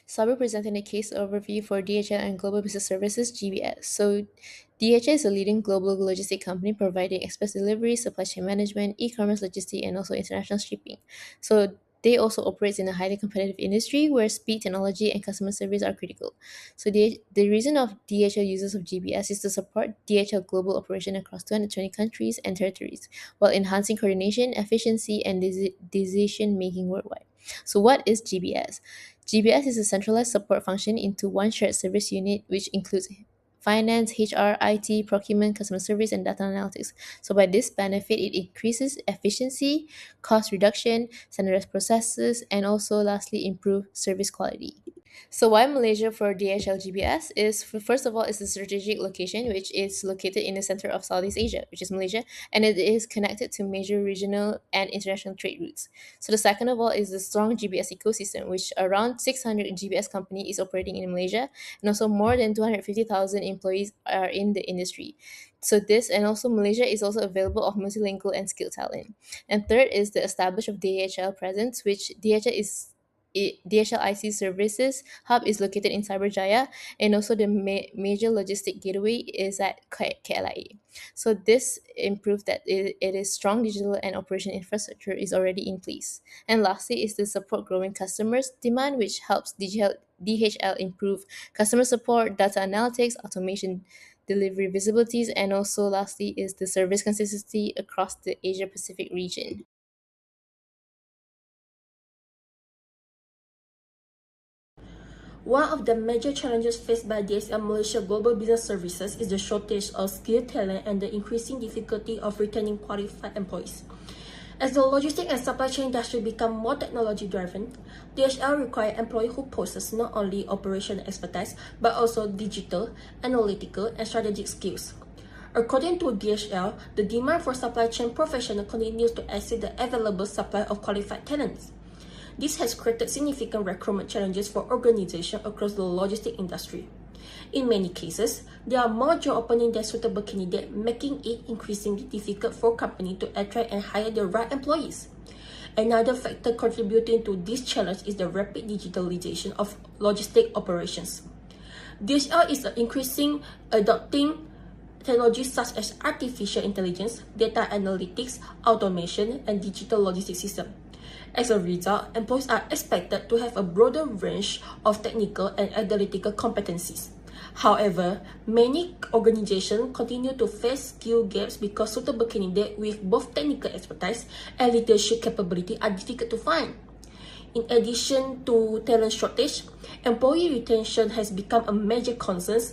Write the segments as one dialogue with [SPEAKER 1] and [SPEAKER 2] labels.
[SPEAKER 1] So I'll be presenting a case overview for DHL and Global Business Services (GBS). So DHL is a leading global logistic company providing express delivery, supply chain management, e-commerce logistics, and also international shipping. So they also operate in a highly competitive industry where speed, technology, and customer service are critical. So the reason of DHL uses of GBS is to support DHL global operation across 220 countries and territories while enhancing coordination, efficiency, and decision making worldwide. So what is GBS? GBS is a centralized support function into one shared service unit which includes finance, HR, IT, procurement, customer service, and data analytics. So by this benefit, it increases efficiency, cost reduction, standardized processes, and also lastly improve service quality. So why Malaysia for DHL GBS is first of all it's a strategic location which is located in the center of Southeast Asia, which is Malaysia, and it is connected to major regional and international trade routes. So the second of all is the strong GBS ecosystem, which around 600 GBS company is operating in Malaysia, and also more than 250,000 employees are in the industry. So this and also Malaysia is also available of multilingual and skilled talent. And third is the establish of DHL presence, which DHL IC services hub is located in Cyberjaya, and also the major logistic gateway is at KLIA. So this improves that it is strong digital and operation infrastructure is already in place. And lastly is to support growing customers demand, which helps DHL improve customer support, data analytics, automation, delivery visibilities, and also lastly is the service consistency across the Asia Pacific region.
[SPEAKER 2] One of the major challenges faced by DSL Malaysia Global Business Services is the shortage of skilled talent and the increasing difficulty of retaining qualified employees. As the logistics and supply chain industry become more technology-driven, DHL requires employees who possess not only operational expertise but also digital, analytical, and strategic skills. According to DHL, the demand for supply chain professionals continues to exceed the available supply of qualified talents. This has created significant recruitment challenges for organizations across the logistics industry. In many cases, there are more job openings than suitable candidates, making it increasingly difficult for companies to attract and hire the right employees. Another factor contributing to this challenge is the rapid digitalization of logistic operations. DHL is increasing adopting technologies such as artificial intelligence, data analytics, automation, and digital logistics systems. As a result, employees are expected to have a broader range of technical and analytical competencies. However, many organizations continue to face skill gaps because suitable candidates with both technical expertise and leadership capability are difficult to find. In addition to talent shortage, employee retention has become a major concern.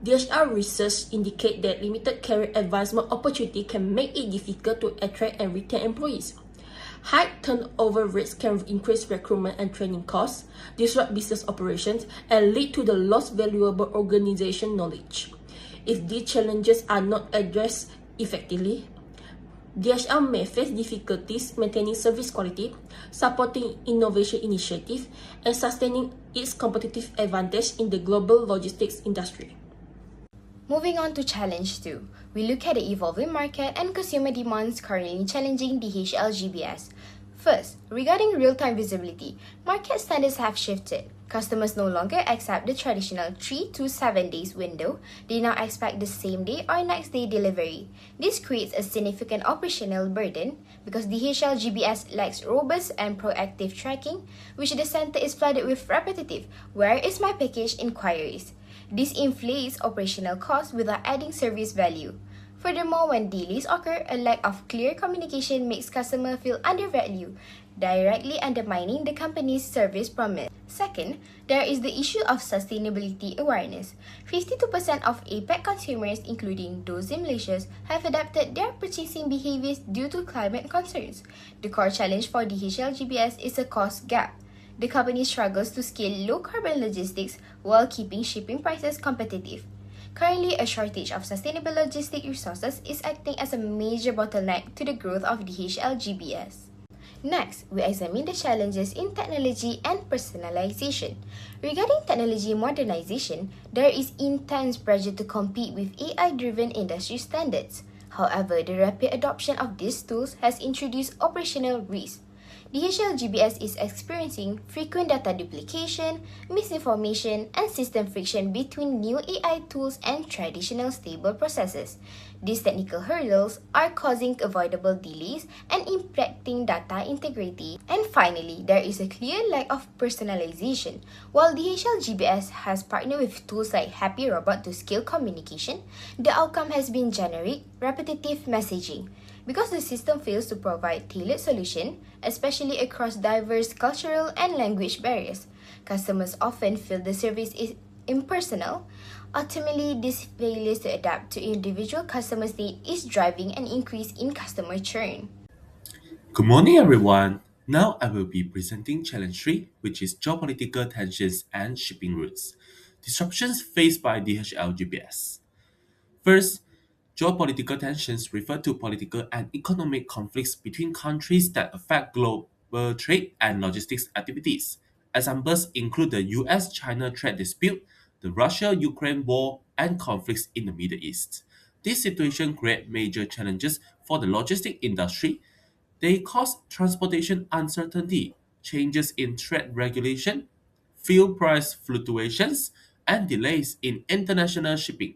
[SPEAKER 2] DHR research indicates that limited career advancement opportunity can make it difficult to attract and retain employees. High turnover rates can increase recruitment and training costs, disrupt business operations, and lead to the lost valuable organization knowledge. If these challenges are not addressed effectively, DHL may face difficulties maintaining service quality, supporting innovation initiatives, and sustaining its competitive advantage in the global logistics industry.
[SPEAKER 3] Moving on to challenge 2, we look at the evolving market and consumer demands currently challenging DHL GBS. First, regarding real-time visibility, market standards have shifted. Customers no longer accept the traditional 3 to 7 days window. They now expect the same day or next day delivery. This creates a significant operational burden because DHL GBS lacks robust and proactive tracking, which the center is flooded with repetitive "where is my package" inquiries. This inflates operational costs without adding service value. Furthermore, when delays occur, a lack of clear communication makes customers feel undervalued, directly undermining the company's service promise. Second, there is the issue of sustainability awareness. 52% of APAC consumers, including those in Malaysia, have adapted their purchasing behaviors due to climate concerns. The core challenge for DHL GBS is a cost gap. The company struggles to scale low-carbon logistics while keeping shipping prices competitive. Currently, a shortage of sustainable logistic resources is acting as a major bottleneck to the growth of DHL GBS. Next, we examine the challenges in technology and personalization. Regarding technology modernization, there is intense pressure to compete with AI-driven industry standards. However, the rapid adoption of these tools has introduced operational risks. DHL GBS is experiencing frequent data duplication, misinformation, and system friction between new AI tools and traditional stable processes. These technical hurdles are causing avoidable delays and impacting data integrity. And finally, there is a clear lack of personalization. While DHL GBS has partnered with tools like Happy Robot to scale communication, the outcome has been generic, repetitive messaging. Because the system fails to provide tailored solution, especially across diverse cultural and language barriers, customers often feel the service is impersonal. Ultimately, this failure to adapt to individual customers' needs is driving an increase in customer churn.
[SPEAKER 4] Good morning, everyone. Now I will be presenting challenge 3, which is geopolitical tensions and shipping routes. Disruptions faced by DHL GPS. First, geopolitical tensions refer to political and economic conflicts between countries that affect global trade and logistics activities. Examples include the US China trade dispute, the Russia Ukraine war, and conflicts in the Middle East. This situation create major challenges for the logistic industry. They cause transportation uncertainty, changes in trade regulation, fuel price fluctuations, and delays in international shipping.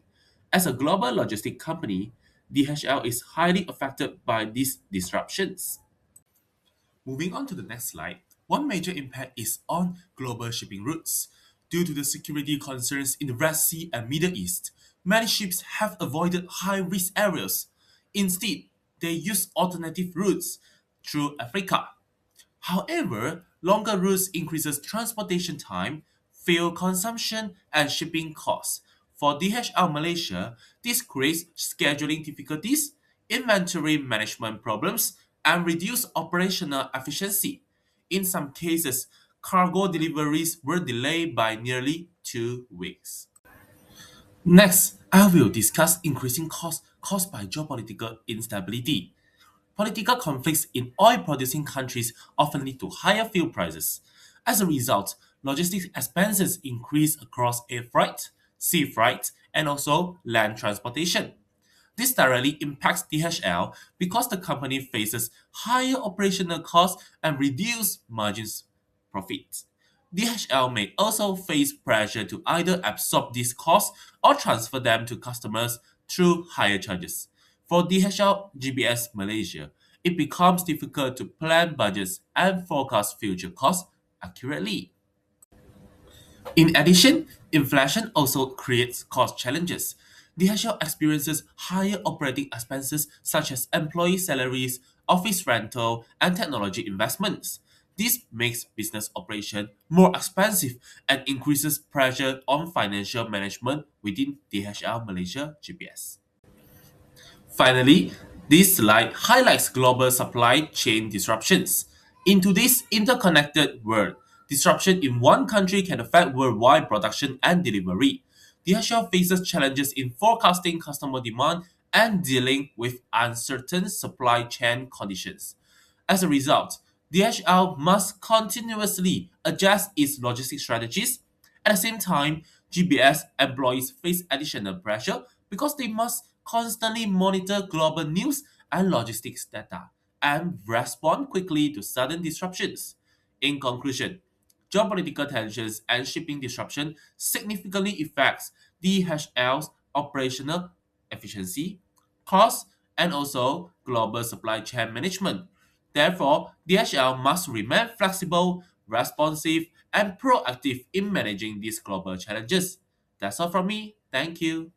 [SPEAKER 4] As a global logistic company, DHL is highly affected by these disruptions. Moving on to the next slide, one major impact is on global shipping routes. Due to the security concerns in the Red Sea and Middle East, many ships have avoided high risk areas. Instead, they use alternative routes through Africa. However, longer routes increases transportation time, fuel consumption, and shipping costs. For DHL Malaysia, this creates scheduling difficulties, inventory management problems, and reduced operational efficiency. In some cases, cargo deliveries were delayed by nearly 2 weeks. Next, I will discuss increasing costs caused by geopolitical instability. Political conflicts in oil producing countries often lead to higher fuel prices. As a result, logistics expenses increase across air freight, sea freight, and also land transportation. This directly impacts DHL because the company faces higher operational costs and reduced margins profits. DHL may also face pressure to either absorb these costs or transfer them to customers through higher charges. For DHL GBS Malaysia, it becomes difficult to plan budgets and forecast future costs accurately. In addition, inflation also creates cost challenges. DHL experiences higher operating expenses such as employee salaries, office rental, and technology investments. This makes business operation more expensive and increases pressure on financial management within DHL Malaysia GPS. Finally, this slide highlights global supply chain disruptions. In today's interconnected world, disruption in one country can affect worldwide production and delivery. DHL faces challenges in forecasting customer demand and dealing with uncertain supply chain conditions. As a result, DHL must continuously adjust its logistics strategies. At the same time, GBS employees face additional pressure because they must constantly monitor global news and logistics data and respond quickly to sudden disruptions. In conclusion, geopolitical tensions and shipping disruption significantly affects DHL's operational efficiency, cost, and also global supply chain management. Therefore, DHL must remain flexible, responsive, and proactive in managing these global challenges. That's all from me. Thank you.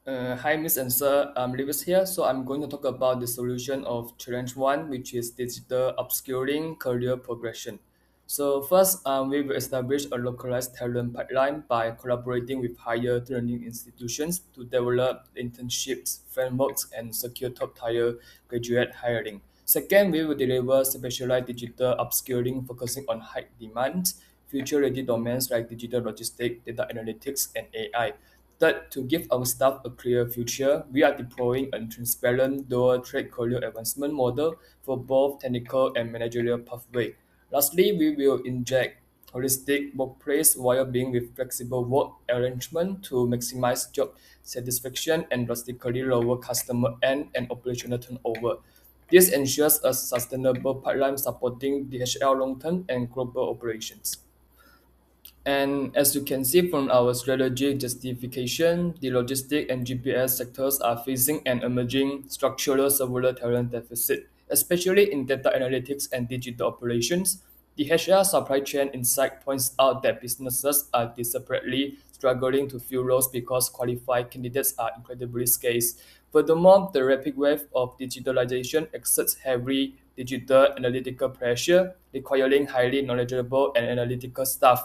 [SPEAKER 5] Hi, Miss and Sir. I'm Lewis here. So I'm going to talk about the solution of challenge one, which is digital upskilling career progression. So first, we will establish a localized talent pipeline by collaborating with higher learning institutions to develop internships, frameworks, and secure top-tier graduate hiring. Second, we will deliver specialized digital upskilling focusing on high demand, future-ready domains like digital logistics, data analytics, and AI. Third, to give our staff a clear future, we are deploying a transparent dual-track career advancement model for both technical and managerial pathway. Lastly, we will inject holistic workplace while being with flexible work arrangement to maximize job satisfaction and drastically lower customer and operational turnover. This ensures a sustainable pipeline supporting DHL long-term and global operations. And as you can see from our strategic justification, the logistic and GPS sectors are facing an emerging structural several talent deficit, especially in data analytics and digital operations. The HR supply chain insight points out that businesses are desperately struggling to fill roles because qualified candidates are incredibly scarce. Furthermore, the rapid wave of digitalization exerts heavy digital analytical pressure, requiring highly knowledgeable and analytical staff.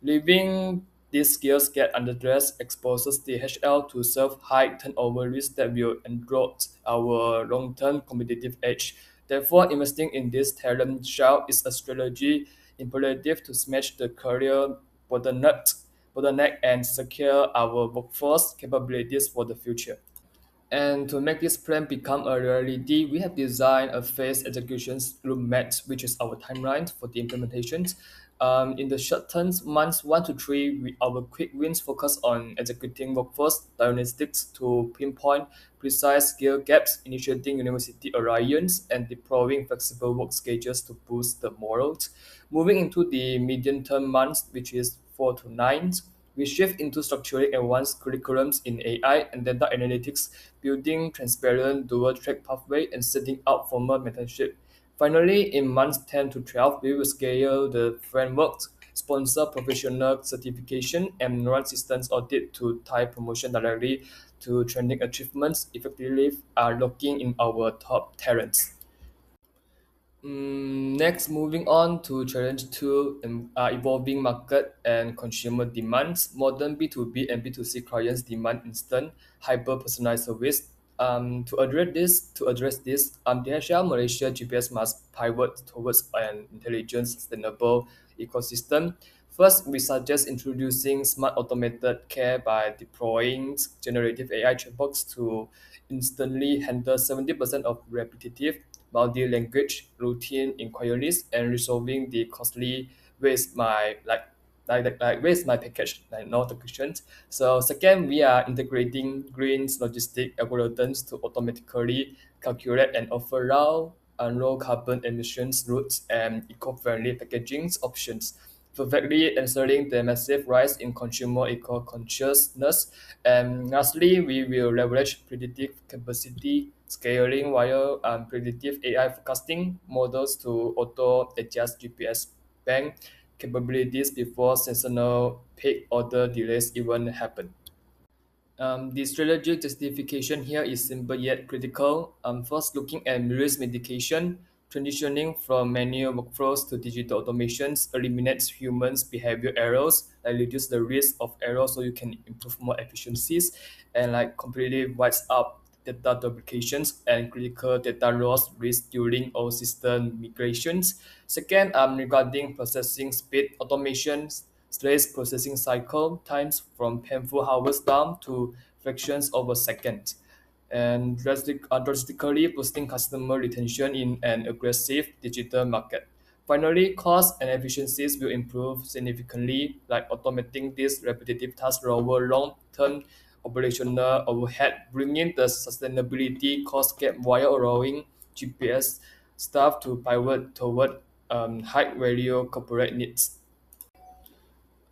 [SPEAKER 5] Leaving these skills get unaddressed exposes DHL to serve high turnover risks that will erode our long-term competitive edge. Therefore, investing in this talent shell is a strategy imperative to smash the career bottleneck and secure our workforce capabilities for the future. And to make this plan become a reality, we have designed a phased execution roadmap, which is our timeline for the implementations. In the short term, months 1 to 3, our quick wins focus on executing workforce diagnostics to pinpoint precise skill gaps, initiating university alliance, and deploying flexible work schedules to boost the morale. Moving into the medium term months, which is 4 to 9, we shift into structuring advanced curriculums in AI and data analytics, building transparent dual-track pathway, and setting up formal mentorship. Finally, in months 10 to 12, we will scale the framework, sponsor professional certification, and run systems audit to tie promotion directly to training achievements, effectively locking in our top talents. Next, moving on to challenge two, evolving market and consumer demands. Modern B2B and B2C clients demand instant, hyper-personalized service. To address this, DHL Malaysia GPS must pivot towards an intelligent, sustainable ecosystem. First, we suggest introducing smart automated care by deploying generative AI chatbots to instantly handle 70% of repetitive multi-language routine inquiries and resolving the costly waste my waste my package like notifications. So second, we are integrating green logistic algorithms to automatically calculate and offer low carbon emissions routes and eco-friendly packaging options, perfectly answering the massive rise in consumer eco-consciousness. And lastly, we will leverage predictive capacity scaling via predictive AI forecasting models to auto-adjust GPS bank capabilities before seasonal peak order delays even happen. The strategic justification here is simple yet critical. First, looking at risk mitigation, transitioning from manual workflows to digital automations eliminates humans' behavior errors, like reduce the risk of errors so you can improve more efficiencies, and like completely wipes out data duplications and critical data loss risk during all system migrations. Second, regarding processing speed, automation straight's processing cycle times from painful hours down to fractions of a second, and drastically boosting customer retention in an aggressive digital market. Finally, costs and efficiencies will improve significantly, like automating these repetitive tasks lower long-term operational overhead, bringing the sustainability cost gap while allowing GPS staff to pivot toward high-value corporate needs.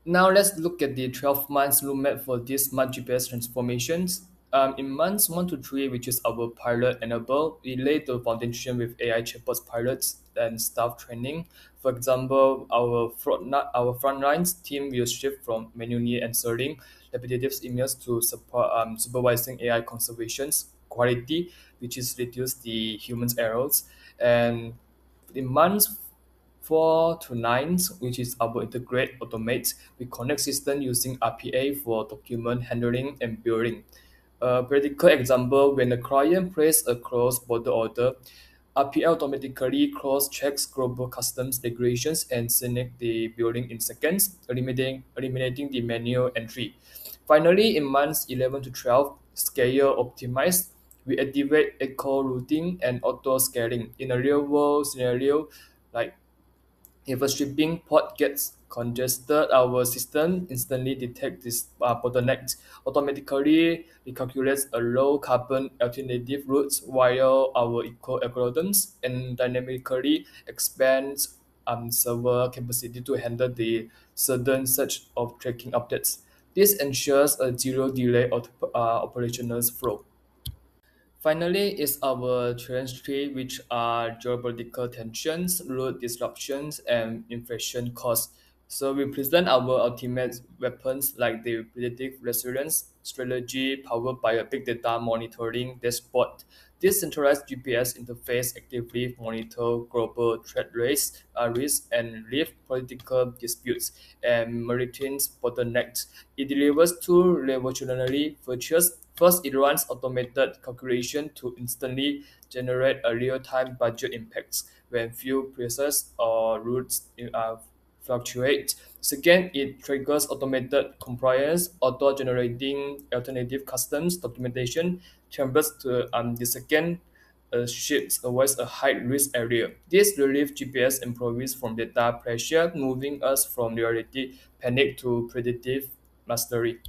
[SPEAKER 5] Now let's look at the 12 months roadmap for these smart GPS transformations. In months 1 to 3, which is our pilot enable, we lay the foundation with AI chatbots pilots and staff training. For example, our frontlines team will shift from manually answering repetitive emails to supervising AI conservations quality, which is reduce the humans errors. And in months 4 to 9, which is our integrate automate, we connect system using RPA for document handling and billing. A practical example, when a client places a cross-border order, RPA automatically cross-checks global customs regulations and sends the billing in seconds, eliminating the manual entry. Finally, in months 11 to 12, scale optimized, we activate eco routing and auto scaling. In a real world scenario, like If a shipping port gets congested, our system instantly detects this bottleneck, automatically recalculates a low carbon alternative routes while our eco algorithms and dynamically expands server capacity to handle the sudden surge of tracking updates. This ensures a zero delay of operational flow. Finally, is our challenge three, which are geopolitical tensions, road disruptions, and inflation costs. So we present our ultimate weapons like the predictive resilience strategy powered by a big data monitoring dashboard. This centralized GPS interface actively monitor global trade risks and relieve political disputes and maritime bottlenecks. It delivers two revolutionary features. First, it runs automated calculation to instantly generate a real-time budget impacts when fuel prices or routes fluctuate. Second, it triggers automated compliance, auto-generating alternative customs documentation chambers to the second ships avoids a high-risk area. This relieves GPS employees from data pressure, moving us from reality panic to predictive mastery.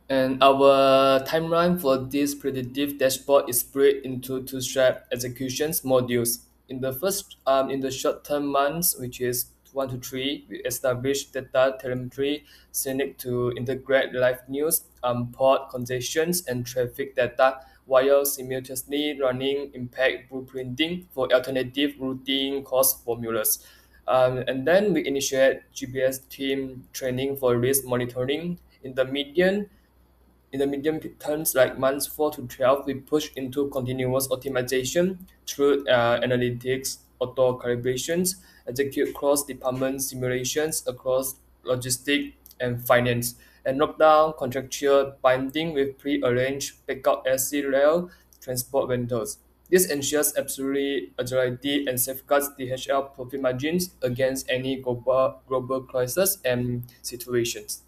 [SPEAKER 5] And our timeline for this predictive dashboard is split into two step executions modules. In the short-term months, which is 1 to 3, we establish data telemetry scenic to integrate live news, port congestions, and traffic data while simultaneously running impact blueprinting for alternative routing cost formulas. And then we initiate GPS team training for risk monitoring. In the medium terms, like months 4 to 12, we push into continuous optimization through analytics, auto calibrations, execute cross-department simulations across logistics and finance, and knock down contractual binding with pre-arranged backup SC rail transport vendors. This ensures absolute agility and safeguards DHL profit margins against any global crisis and situations.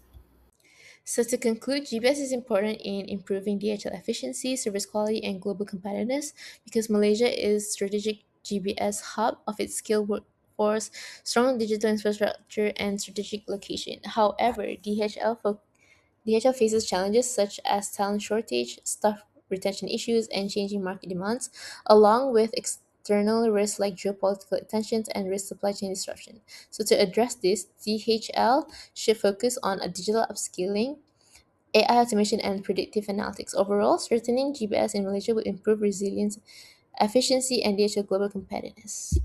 [SPEAKER 1] So to conclude, GPS is important in improving DHL efficiency, service quality, and global competitiveness because Malaysia is strategic GPS hub of its skilled workforce, strong digital infrastructure, and strategic location. However, DHL faces challenges such as talent shortage, staff retention issues, and changing market demands, along with external risks like geopolitical tensions and risk supply chain disruption. So to address this, DHL should focus on a digital upskilling, AI automation, and predictive analytics. Overall, strengthening GPS in Malaysia will improve resilience, efficiency, and DHL global competitiveness.